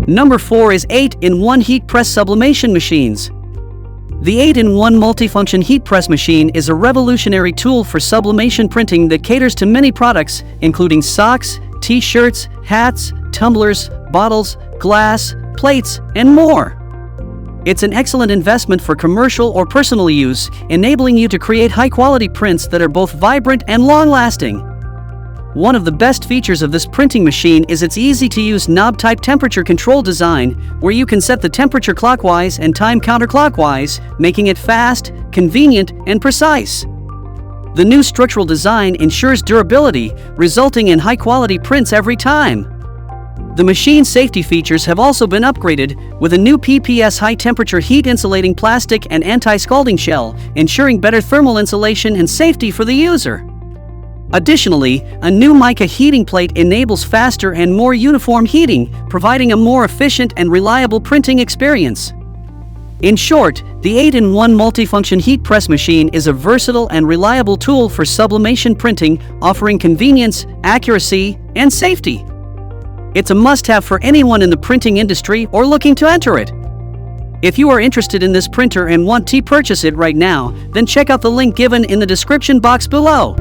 Number 4 is 8-in-1 Heat Press Sublimation Machines. The 8-in-1 multifunction heat press machine is a revolutionary tool for sublimation printing that caters to many products, including socks, t-shirts, hats, tumblers, bottles, glass, plates, and more. It's an excellent investment for commercial or personal use, enabling you to create high-quality prints that are both vibrant and long-lasting. One of the best features of this printing machine is its easy-to-use knob-type temperature control design, where you can set the temperature clockwise and time counterclockwise, making it fast, convenient, and precise. The new structural design ensures durability, resulting in high-quality prints every time. The machine's safety features have also been upgraded with a new PPS high-temperature heat-insulating plastic and anti-scalding shell, ensuring better thermal insulation and safety for the user. Additionally, a new mica heating plate enables faster and more uniform heating, providing a more efficient and reliable printing experience. In short, the 8-in-1 multifunction heat press machine is a versatile and reliable tool for sublimation printing, offering convenience, accuracy, and safety. It's a must-have for anyone in the printing industry or looking to enter it. If you are interested in this printer and want to purchase it right now, then check out the link given in the description box below.